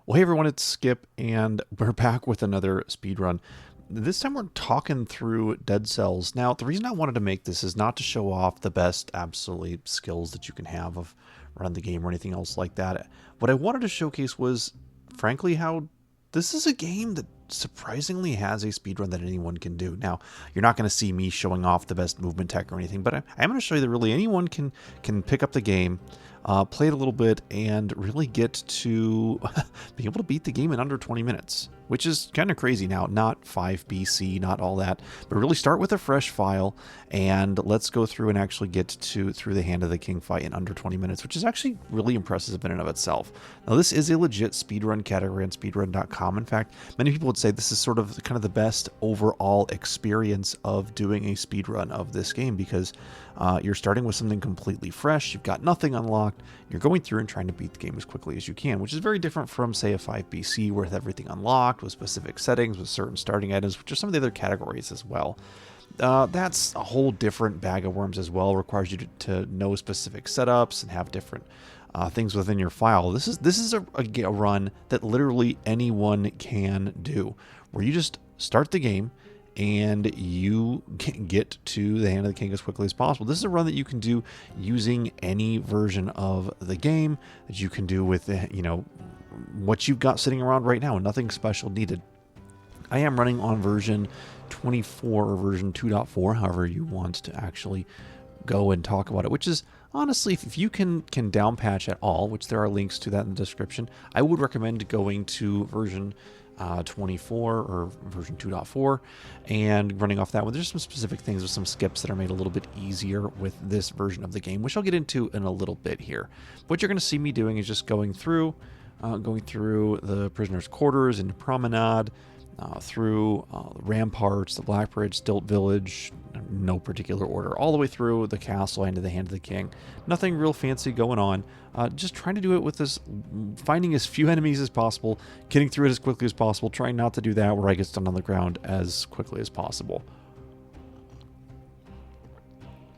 Well, hey everyone, it's Skip, and we're back with another speedrun. This time we're talking through Dead Cells. Now, the reason I wanted to make this is not to show off the best, absolutely, skills that you can have of running the game or anything else like that. What I wanted to showcase was, frankly, how this is a game that surprisingly has a speedrun that anyone can do. Now, you're not going to see me showing off the best movement tech or anything, but I'm going to show you that really anyone can pick up the game, play it a little bit, and really get to be able to beat the game in under 20 minutes, which is kind of crazy now. Not 5 BC, not all that, but really start with a fresh file, and let's go through and actually get to through the Hand of the King fight in under 20 minutes, which is actually really impressive in and of itself. Now, this is a legit speedrun category on speedrun.com. In fact, many people would say this is sort of kind of the best overall experience of doing a speedrun of this game, because you're starting with something completely fresh. You've got nothing unlocked. You're going through and trying to beat the game as quickly as you can, which is very different from, say, a 5 BC with everything unlocked, with specific settings, with certain starting items, which are some of the other categories as well. That's a whole different bag of worms as well. It requires you to know specific setups and have different things within your file. This is a run that literally anyone can do, where you just start the game and you get to the Hand of the King as quickly as possible. This is a run that you can do using any version of the game, that you can do with, what you've got sitting around right now. Nothing special needed. I am running on version 24 or version 2.4, however you want to actually go and talk about it, which is honestly, if you can down patch at all, which there are links to that in the description, I would recommend going to version 24 or version 2.4 and running off that one. There's some specific things with some skips that are made a little bit easier with this version of the game, which I'll get into in a little bit here. What you're going to see me doing is just going through the prisoner's quarters into Promenade, through the ramparts, the Black Bridge, Stilt Village, no particular order, all the way through the castle and to the Hand of the King. Nothing real fancy going on. Just trying to do it with this, finding as few enemies as possible, getting through it as quickly as possible, trying not to do that where I get stunned on the ground as quickly as possible.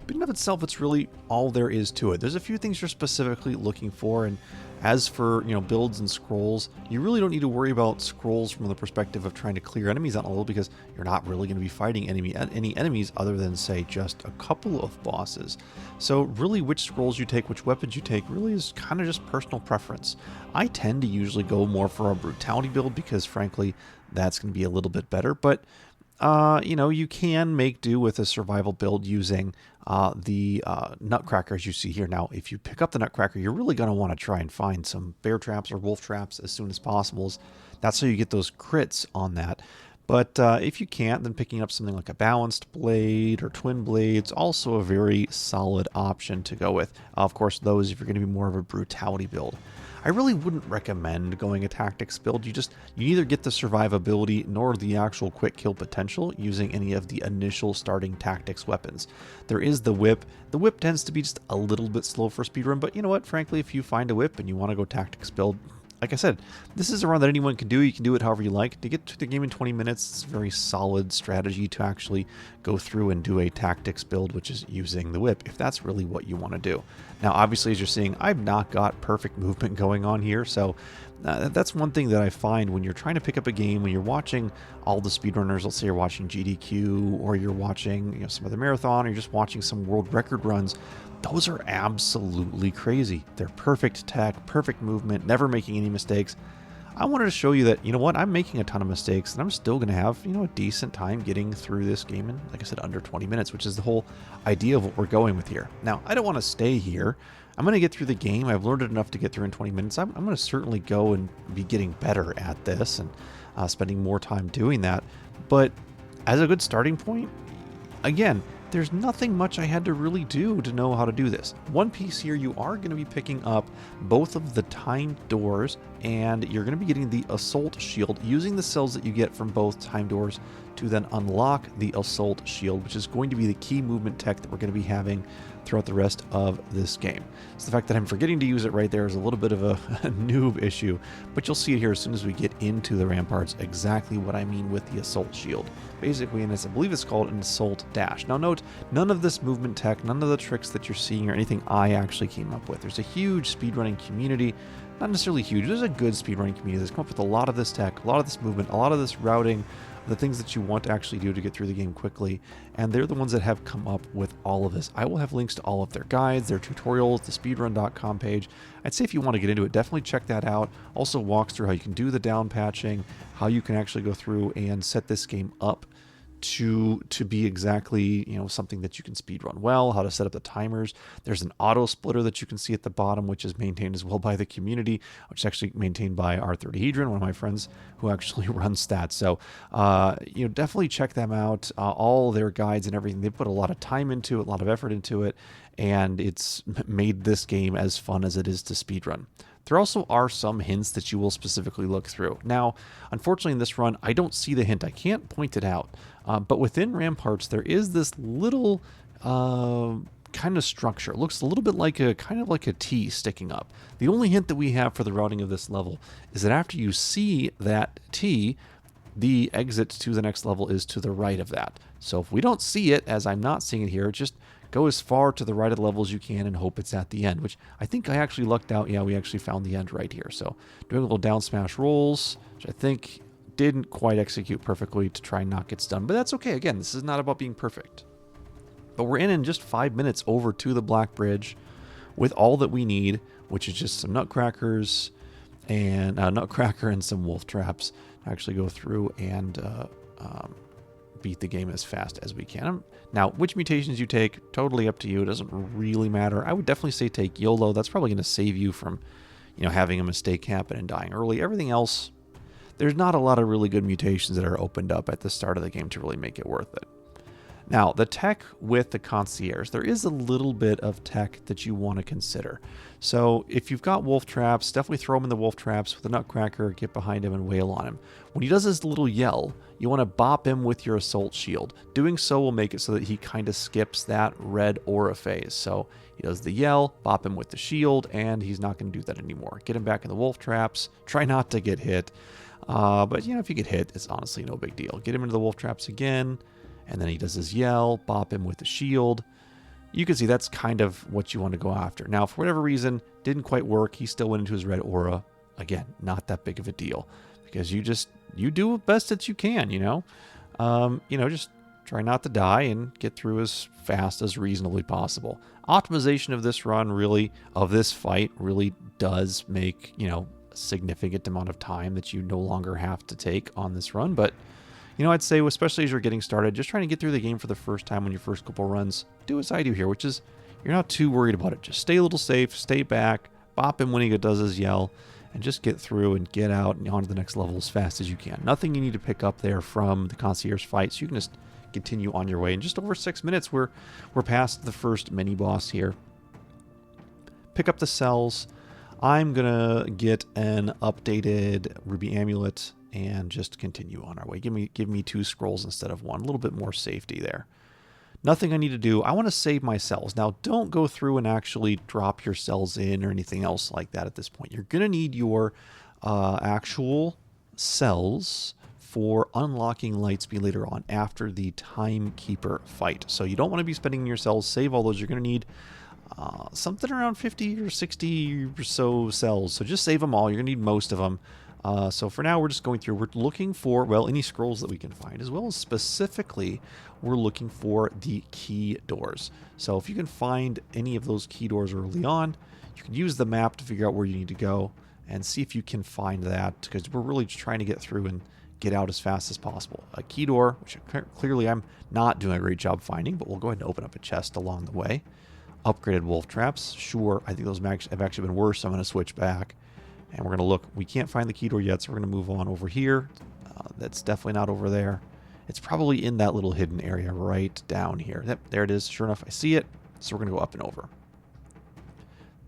But in and of itself, it's really all there is to it. There's a few things you're specifically looking for, and as for, builds and scrolls, you really don't need to worry about scrolls from the perspective of trying to clear enemies out a little, because you're not really going to be fighting any enemies other than, say, just a couple of bosses. So really, which scrolls you take, which weapons you take, really is kind of just personal preference. I tend to usually go more for a brutality build because, frankly, that's going to be a little bit better, but you can make do with a survival build using the nutcrackers you see here. Now, if you pick up the nutcracker, you're really going to want to try and find some bear traps or wolf traps as soon as possible. That's how you get those crits on that. But if you can't, then picking up something like a balanced blade or twin blades, also a very solid option to go with. Of course, those if you're going to be more of a brutality build. I really wouldn't recommend going a tactics build. You neither get the survivability nor the actual quick kill potential using any of the initial starting tactics weapons. There is the whip. The whip tends to be just a little bit slow for speedrun, but you know what? Frankly, if you find a whip and you want to go tactics build, like I said, this is a run that anyone can do. You can do it however you like. To get to the game in 20 minutes, it's a very solid strategy to actually go through and do a tactics build, which is using the whip, if that's really what you want to do. Now, obviously, as you're seeing, I've not got perfect movement going on here, so that's one thing that I find when you're trying to pick up a game, when you're watching all the speedrunners. Let's say you're watching GDQ, or you're watching some other marathon, or you're just watching some world record runs. Those are absolutely crazy. They're perfect tech, perfect movement, never making any mistakes. I wanted to show you that, I'm making a ton of mistakes, and I'm still going to have, a decent time getting through this game in, like I said, under 20 minutes, which is the whole idea of what we're going with here. Now, I don't want to stay here. I'm going to get through the game. I've learned it enough to get through in 20 minutes. I'm going to certainly go and be getting better at this and spending more time doing that. But as a good starting point, again, there's nothing much I had to really do to know how to do this. One piece here, you are going to be picking up both of the timed doors, and you're going to be getting the assault shield, using the cells that you get from both time doors to then unlock the assault shield, which is going to be the key movement tech that we're going to be having throughout the rest of this game. So the fact that I'm forgetting to use it right there is a little bit of a noob issue, but you'll see it here as soon as we get into the ramparts exactly what I mean with the assault shield. Basically, and I believe it's called an assault dash. Now note, none of this movement tech, none of the tricks that you're seeing or anything I actually came up with. There's a huge speedrunning community not necessarily huge. There's a good speedrunning community that's come up with a lot of this tech, a lot of this movement, a lot of this routing, the things that you want to actually do to get through the game quickly, and they're the ones that have come up with all of this. I will have links to all of their guides, their tutorials, the speedrun.com page. I'd say if you want to get into it, definitely check that out. Also walks through how you can do the down patching, how you can actually go through and set this game up to be exactly, something that you can speedrun well, how to set up the timers. There's an auto splitter that you can see at the bottom, which is maintained as well by the community, which is actually maintained by R30hedron, one of my friends who actually runs stats. So, definitely check them out. All their guides and everything, they put a lot of time into it, a lot of effort into it, and it's made this game as fun as it is to speedrun. There also are some hints that you will specifically look through. Now, unfortunately in this run, I don't see the hint. I can't point it out. But within ramparts, there is this little kind of structure. It looks a little bit like a T sticking up. The only hint that we have for the routing of this level is that after you see that T, the exit to the next level is to the right of that. So if we don't see it, as I'm not seeing it here, just go as far to the right of the level as you can and hope it's at the end, which I think I actually lucked out. Yeah, we actually found the end right here. So doing a little down smash rolls, which I think didn't quite execute perfectly to try and not get stunned, but that's okay. Again, this is not about being perfect. But we're in just 5 minutes over to the Black Bridge with all that we need, which is just some nutcrackers and nutcracker and some wolf traps to actually go through and beat the game as fast as we can. Now, which mutations you take, totally up to you. It doesn't really matter. I would definitely say take YOLO. That's probably going to save you from, having a mistake happen and dying early. Everything else, there's not a lot of really good mutations that are opened up at the start of the game to really make it worth it. Now, the tech with the concierge, there is a little bit of tech that you want to consider. So if you've got wolf traps, definitely throw him in the wolf traps with a nutcracker, get behind him and wail on him. When he does his little yell, you want to bop him with your assault shield. Doing so will make it so that he kind of skips that red aura phase. So he does the yell, bop him with the shield, and he's not going to do that anymore. Get him back in the wolf traps. Try not to get hit. But, if you get hit, it's honestly no big deal. Get him into the wolf traps again. And then he does his yell, bop him with the shield. You can see that's kind of what you want to go after. Now, for whatever reason, didn't quite work. He still went into his red aura. Again, not that big of a deal. Because you do the best that you can, just try not to die and get through as fast as reasonably possible. Optimization of this run of this fight really does make, a significant amount of time that you no longer have to take on this run. But I'd say, especially as you're getting started, just trying to get through the game for the first time on your first couple runs, do as I do here, which is you're not too worried about it. Just stay a little safe, stay back, bop him when he does his yell, and just get through and get out and on to the next level as fast as you can. Nothing you need to pick up there from the concierge fight, so you can just continue on your way. In just over 6 minutes, we're past the first mini-boss here. Pick up the cells. I'm going to get an updated Ruby Amulet and just continue on our way. Give me 2 scrolls instead of 1. A little bit more safety there. Nothing I need to do. I want to save my cells. Now, don't go through and actually drop your cells in or anything else like that at this point. You're going to need your actual cells for unlocking Lightspeed later on after the Timekeeper fight. So you don't want to be spending your cells. Save all those. You're going to need something around 50 or 60 or so cells. So just save them all. You're going to need most of them. So for now, we're just going through. We're looking for, any scrolls that we can find, as well as specifically, we're looking for the key doors. So if you can find any of those key doors early on, you can use the map to figure out where you need to go and see if you can find that, because we're really just trying to get through and get out as fast as possible. A key door, which clearly I'm not doing a great job finding, but we'll go ahead and open up a chest along the way. Upgraded wolf traps. Sure, I think those have actually been worse, so I'm going to switch back. And we're going to look. We can't find the key door yet, so we're going to move on over here. That's definitely not over there. It's probably in that little hidden area right down here. Yep, there it is. Sure enough, I see it. So we're going to go up and over.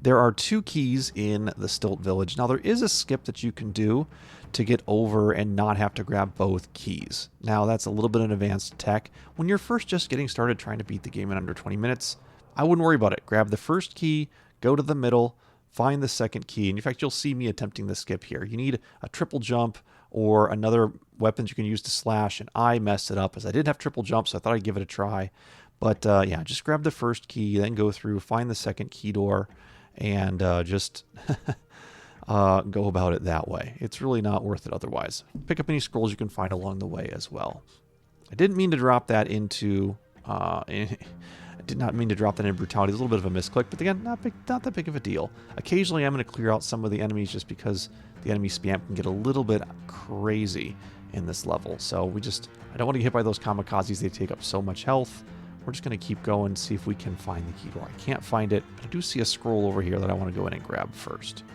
There are 2 keys in the Stilt Village. Now, there is a skip that you can do to get over and not have to grab both keys. Now, that's a little bit of advanced tech. When you're first just getting started trying to beat the game in under 20 minutes, I wouldn't worry about it. Grab the first key, go to the middle, find the second key. And in fact, you'll see me attempting the skip here. You need a triple jump or another weapon you can use to slash, and I messed it up as I didn't have triple jump, so I thought I'd give it a try. But yeah, just grab the first key, then go through, find the second key door, and just go about it that way. It's really not worth it otherwise. Pick up any scrolls you can find along the way as well. I didn't mean to drop that into... I did not mean to drop that in brutality. It's a little bit of a misclick, but again, not that big of a deal. Occasionally, I'm going to clear out some of the enemies just because the enemy spam can get a little bit crazy in this level. So I don't want to get hit by those kamikazes. They take up so much health. We're just going to keep going and see if we can find the key door. I can't find it, but I do see a scroll over here that I want to go in and grab first.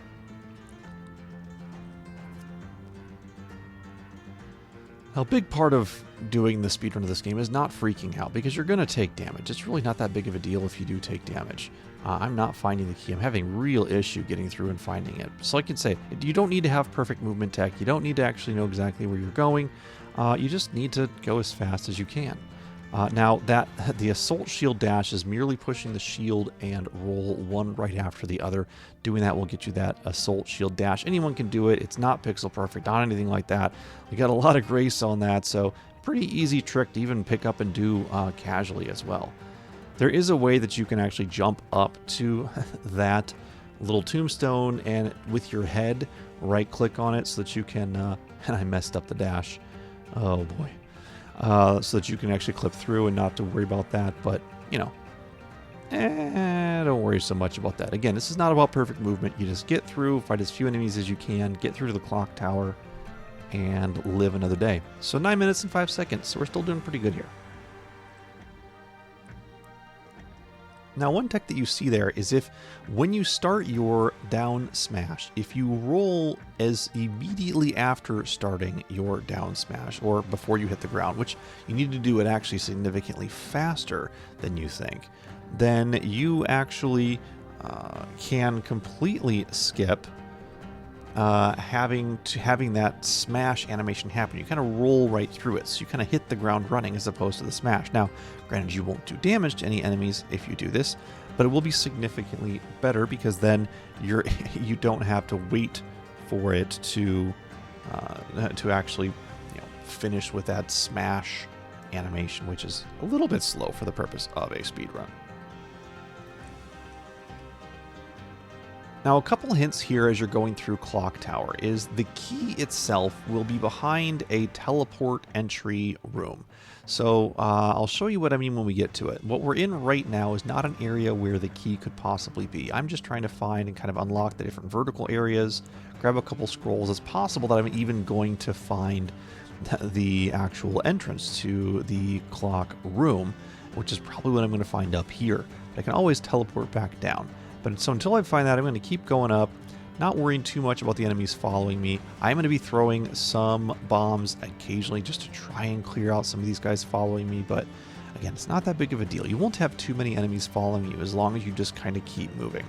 Now, a big part of doing the speedrun of this game is not freaking out, because you're going to take damage. It's really not that big of a deal if you do take damage. I'm not finding the key. I'm having real issue getting through and finding it. So I can say, you don't need to have perfect movement tech. You don't need to actually know exactly where you're going. You just need to go as fast as you can. Now, the assault shield dash is merely pushing the shield and roll one right after the other. Doing that will get you that assault shield dash. Anyone can do it. It's not pixel perfect, not anything like that. You got a lot of grace on that, so pretty easy trick to even pick up and do casually as well. There is a way that you can actually jump up to that little tombstone and with your head right click on it so that you can, and I messed up the dash. Oh boy. So that you can actually clip through and not to worry about that. But, don't worry so much about that. Again, this is not about perfect movement. You just get through, fight as few enemies as you can, get through to the clock tower, and live another day. So 9 minutes and 5 seconds. So we're still doing pretty good here. Now, one tech that you see there is when you start your down smash, if you roll as immediately after starting your down smash, or before you hit the ground, which you need to do it actually significantly faster than you think, then you actually can completely skip having that smash animation happen. You kind of roll right through it, so you kind of hit the ground running as opposed to the smash. Now, granted, you won't do damage to any enemies if you do this, but it will be significantly better because then you don't have to wait for it to actually finish with that smash animation, which is a little bit slow for the purpose of a speedrun. Now, a couple hints here as you're going through Clock Tower is the key itself will be behind a teleport entry room. So I'll show you what I mean when we get to it. What we're in right now is not an area where the key could possibly be. I'm just trying to find and kind of unlock the different vertical areas, grab a couple scrolls. It's possible that I'm even going to find the actual entrance to the clock room, which is probably what I'm going to find up here. But I can always teleport back down. But so until I find that, I'm going to keep going up, not worrying too much about the enemies following me. I'm going to be throwing some bombs occasionally just to try and clear out some of these guys following me. But again, it's not that big of a deal. You won't have too many enemies following you as long as you just kind of keep moving.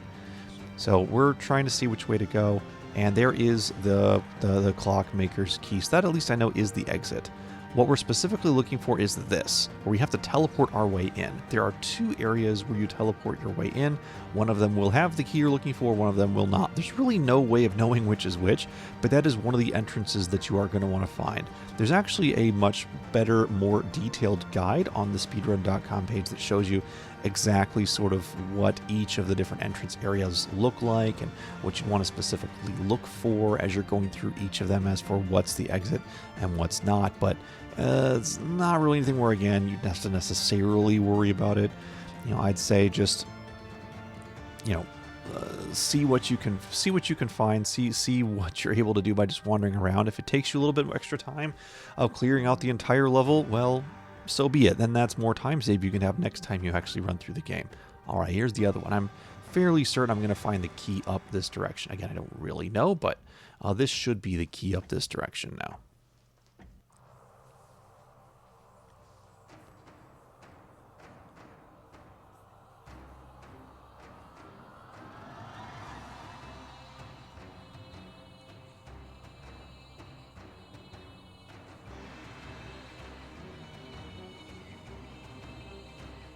So we're trying to see which way to go. And there is the clockmaker's key. So that at least I know is the exit. What we're specifically looking for is this, where we have to teleport our way in. There are two areas where you teleport your way in. One of them will have the key you're looking for, one of them will not. There's really no way of knowing which is which, but that is one of the entrances that you are going to want to find. There's actually a much better, more detailed guide on the speedrun.com page that shows you exactly sort of what each of the different entrance areas look like and what you want to specifically look for as you're going through each of them as for what's the exit and what's not. But it's not really anything where, again, you have to necessarily worry about it. I'd say just, see what you can find, see what you're able to do by just wandering around. If it takes you a little bit of extra time of clearing out the entire level, well, so be it. Then that's more time save you can have next time you actually run through the game. All right, here's the other one. I'm fairly certain I'm going to find the key up this direction. Again, I don't really know, but this should be the key up this direction now.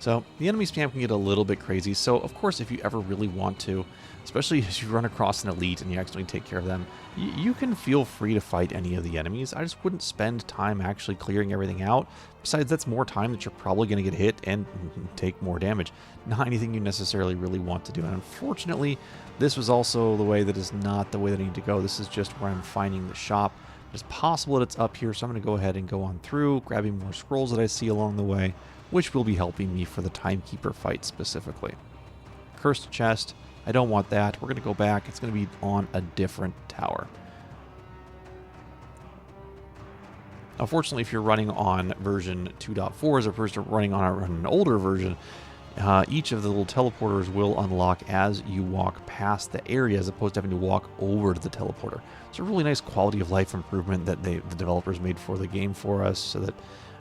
So the enemy spam can get a little bit crazy. So of course, if you ever really want to, especially as you run across an elite and you actually take care of them, you can feel free to fight any of the enemies. I just wouldn't spend time actually clearing everything out. Besides, that's more time that you're probably going to get hit and take more damage. Not anything you necessarily really want to do. And unfortunately, this was also the way that is not the way that I need to go. This is just where I'm finding the shop. It's possible that it's up here, so I'm going to go ahead and go on through, grabbing more scrolls that I see along the way, which will be helping me for the Timekeeper fight specifically. Cursed chest. I don't want that. We're going to go back. It's going to be on a different tower. Unfortunately, if you're running on version 2.4 as opposed to running on an older version, each of the little teleporters will unlock as you walk past the area as opposed to having to walk over to the teleporter. It's a really nice quality of life improvement that the developers made for the game for us, so that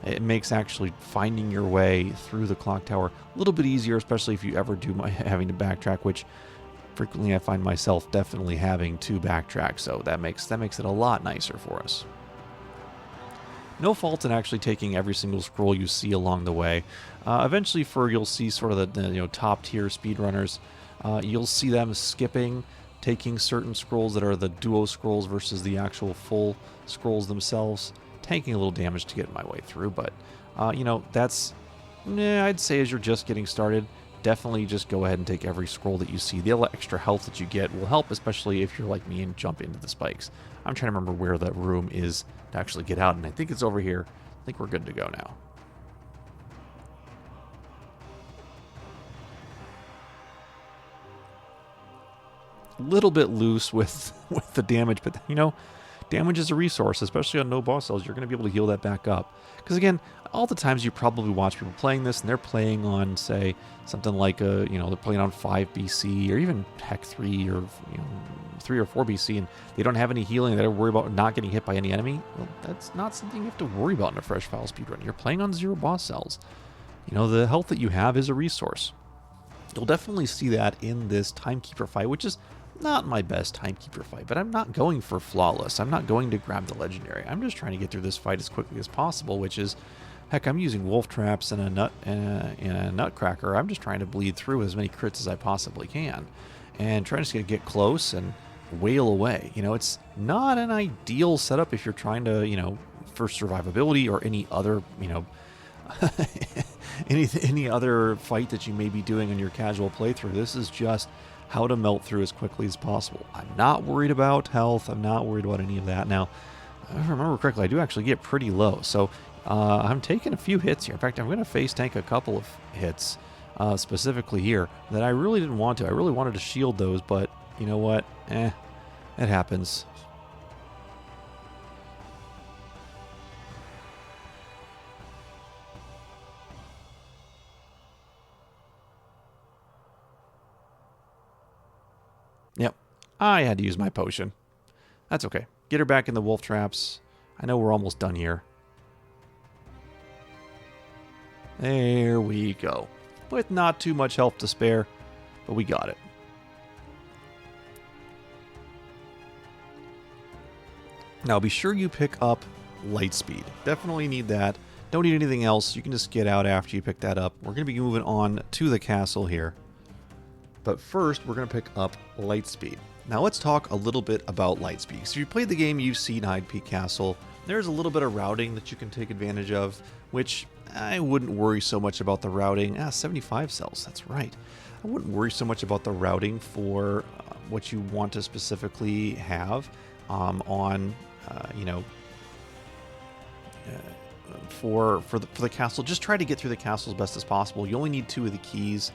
it makes actually finding your way through the clock tower a little bit easier, especially if you ever do having to backtrack, which frequently I find myself definitely having to backtrack, so that makes it a lot nicer for us. No fault in actually taking every single scroll you see along the way. Eventually, you'll see sort of the top tier speedrunners. You'll see them skipping, taking certain scrolls that are the duo scrolls versus the actual full scrolls themselves, taking a little damage to get my way through. But that's I'd say as you're just getting started, definitely just go ahead and take every scroll that you see. The extra health that you get will help, especially if you're like me and jump into the spikes. I'm trying to remember where that room is to actually get out, and I think it's over here. I think we're good to go now. A little bit loose with the damage, but damage is a resource, especially on no boss cells. You're going to be able to heal that back up. Because again, all the times you probably watch people playing this, and they're playing on, say, something like they're playing on 5 BC, or even heck 3 or 3 or 4 BC, and they don't have any healing. They're worried about not getting hit by any enemy. Well, that's not something you have to worry about in a fresh file speedrun. You're playing on 0 boss cells. The health that you have is a resource. You'll definitely see that in this Timekeeper fight, which is not my best Timekeeper fight, but I'm not going for flawless. I'm not going to grab the legendary. I'm just trying to get through this fight as quickly as possible, which is, heck, I'm using wolf traps and a nutcracker. I'm just trying to bleed through as many crits as I possibly can, and trying to get close and wail away. It's not an ideal setup if you're trying to, for survivability or any other, any other fight that you may be doing in your casual playthrough. This is just how to melt through as quickly as possible. I'm not worried about health. I'm not worried about any of that. Now, if I remember correctly, I do actually get pretty low. So I'm taking a few hits here. In fact, I'm going to face tank a couple of hits specifically here that I really didn't want to. I really wanted to shield those, but you know what? It happens. Yep, I had to use my potion. That's okay. Get her back in the wolf traps. I know we're almost done here. There we go. With not too much health to spare, but we got it. Now be sure you pick up light speed. Definitely need that. Don't need anything else. You can just get out after you pick that up. We're going to be moving on to the castle here. But first, we're going to pick up light speed. Now let's talk a little bit about light speed. So if you played the game, you've seen Hyde Peak Castle. There's a little bit of routing that you can take advantage of, which I wouldn't worry so much about the routing. 75 cells, that's right. I wouldn't worry so much about the routing for what you want to specifically have for the castle. Just try to get through the castle as best as possible. You only need 2 of the keys.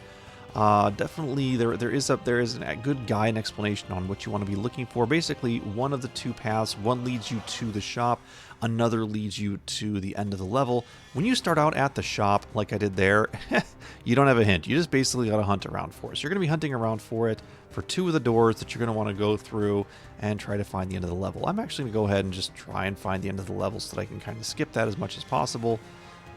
Definitely there is a good guide and explanation on what you want to be looking for. Basically, one of the 2 paths, one leads you to the shop, another leads you to the end of the level. When you start out at the shop, like I did there, you don't have a hint. You just basically got to hunt around for it. So you're going to be hunting around for it for 2 of the doors that you're going to want to go through and try to find the end of the level. I'm actually going to go ahead and just try and find the end of the level so that I can kind of skip that as much as possible.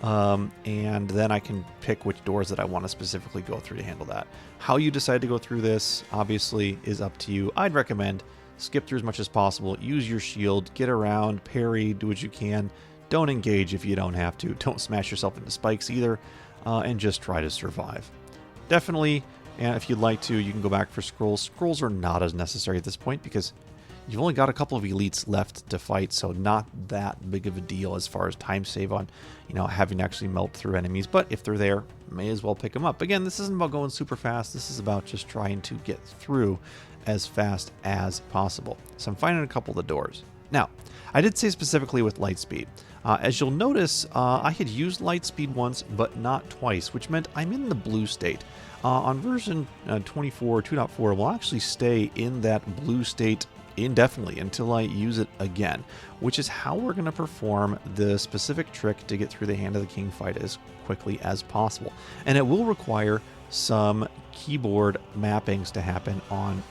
And then I can pick which doors that I want to specifically go through to handle that. How you decide to go through this, obviously, is up to you. I'd recommend skip through as much as possible. Use your shield, get around, parry, do what you can. Don't engage if you don't have to. Don't smash yourself into spikes either. and just try to survive. Definitely, and if you'd like to, you can go back for scrolls. Scrolls are not as necessary at this point because you've only got a couple of elites left to fight, so not that big of a deal as far as time save on, having to actually melt through enemies. But if they're there, may as well pick them up. Again, this isn't about going super fast. This is about just trying to get through as fast as possible. So I'm finding a couple of the doors. Now, I did say specifically with Lightspeed. As you'll notice, I had used Lightspeed once, but not twice, which meant I'm in the blue state. On version 24 2.4, we'll actually stay in that blue state indefinitely until I use it again, which is how we're going to perform the specific trick to get through the Hand of the King fight as quickly as possible. And it will require some keyboard mappings to happen on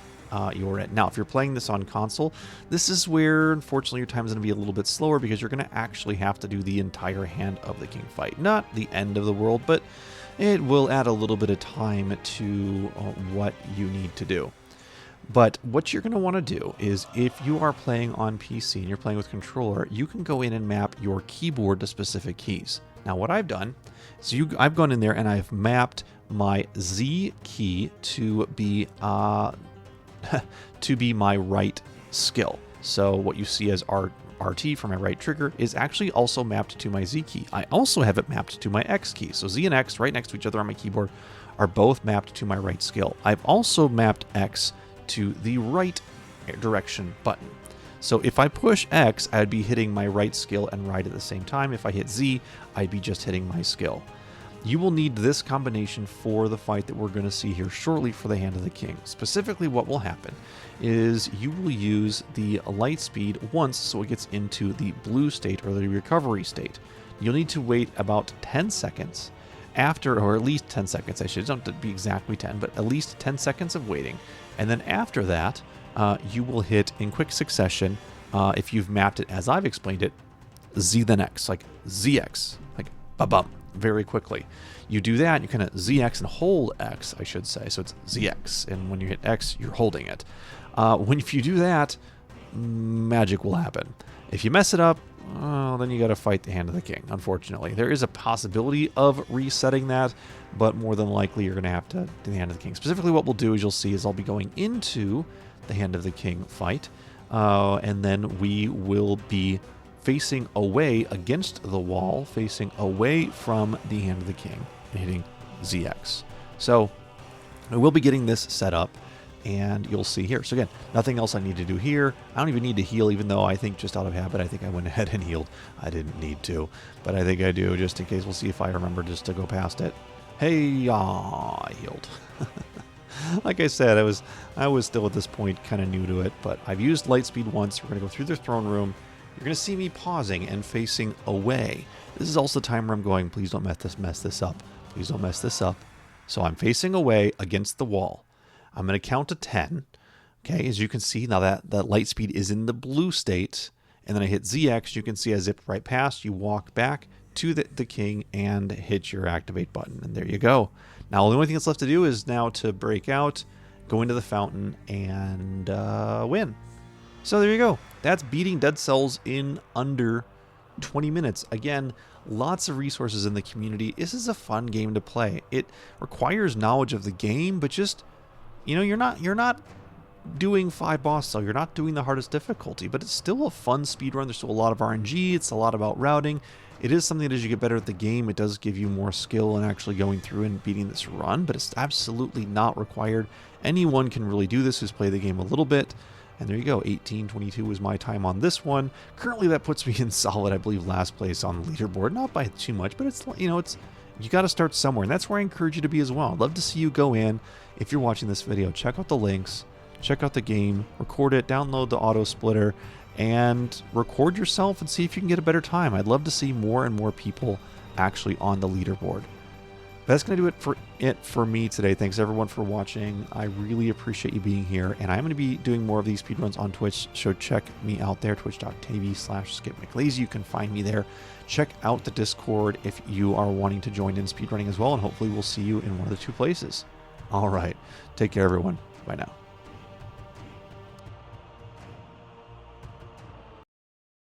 your end. Now, if you're playing this on console, this is where, unfortunately, your time is going to be a little bit slower because you're going to actually have to do the entire Hand of the King fight. Not the end of the world, but it will add a little bit of time to what you need to do. But what you're going to want to do is, if you are playing on PC and you're playing with controller, you can go in and map your keyboard to specific keys. Now, what I've done is I've gone in there and I've mapped my Z key to be my right skill. So what you see as RT for my right trigger is actually also mapped to my Z key. I also have it mapped to my X key. So Z and X right next to each other on my keyboard are both mapped to my right skill. I've also mapped X to the right direction button. So if I push X, I'd be hitting my right skill and right at the same time. If I hit Z, I'd be just hitting my skill. You will need this combination for the fight that we're going to see here shortly for the Hand of the King. Specifically, what will happen is you will use the Lightspeed once so it gets into the blue state or the recovery state. You'll need to wait about 10 seconds after, or at least 10 seconds, I should, don't have to be exactly 10, but at least 10 seconds of waiting. And then after that, you will hit in quick succession, if you've mapped it as I've explained it, Z then X, like ZX, like ba-bum, very quickly. You do that, you kind of ZX and hold X, I should say. So it's ZX, and when you hit X, you're holding it. If you do that, magic will happen. If you mess it up, then you got to fight the Hand of the King, unfortunately. There is a possibility of resetting that, but more than likely you're going to have to do the Hand of the King. Specifically, what we'll do, as you'll see, is I'll be going into the Hand of the King fight, and then we will be facing away against the wall, facing away from the Hand of the King, and hitting ZX. So I will be getting this set up, and you'll see here. So again, nothing else I need to do here. I don't even need to heal, even though I think just out of habit, I think I went ahead and healed. I didn't need to, but I think I do just in case. We'll see if I remember just to go past it. Hey, I healed. Like I said, I was still at this point kind of new to it, but I've used Lightspeed once. We're going to go through the throne room. You're going to see me pausing and facing away. This is also the time where I'm going, please don't mess this up. Please don't mess this up. So I'm facing away against the wall. I'm going to count to 10. Okay, as you can see, now that Lightspeed is in the blue state, and then I hit ZX, you can see I zipped right past. You walk back to the king and hit your activate button, and there you go. Now, the only thing that's left to do is now to break out, go into the fountain, and win. So there you go. That's beating Dead Cells in under 20 minutes. Again, lots of resources in the community. This is a fun game to play. It requires knowledge of the game, but just, you're not doing 5 bosses, so you're not doing the hardest difficulty, but it's still a fun speedrun. There's still a lot of RNG. It's a lot about routing. It is something that as you get better at the game, it does give you more skill in actually going through and beating this run, but it's absolutely not required. Anyone can really do this who's played the game a little bit. And there you go, 18:22 was my time on this one. Currently, that puts me in solid, I believe, last place on the leaderboard. Not by too much, but it's, you got to start somewhere, and that's where I encourage you to be as well. I'd love to see you go in. If you're watching this video, check out the links, check out the game, record it, download the auto splitter, and record yourself and see if you can get a better time. I'd love to see more and more people actually on the leaderboard. That's going to do it for me today. Thanks everyone for watching. I really appreciate you being here, and I'm going to be doing more of these speedruns on Twitch, so check me out there, twitch.tv/skipmclazy. You can find me there. Check out the Discord if you are wanting to join in speedrunning as well, and hopefully we'll see you in one of the 2 places. All right. Take care, everyone. Bye now.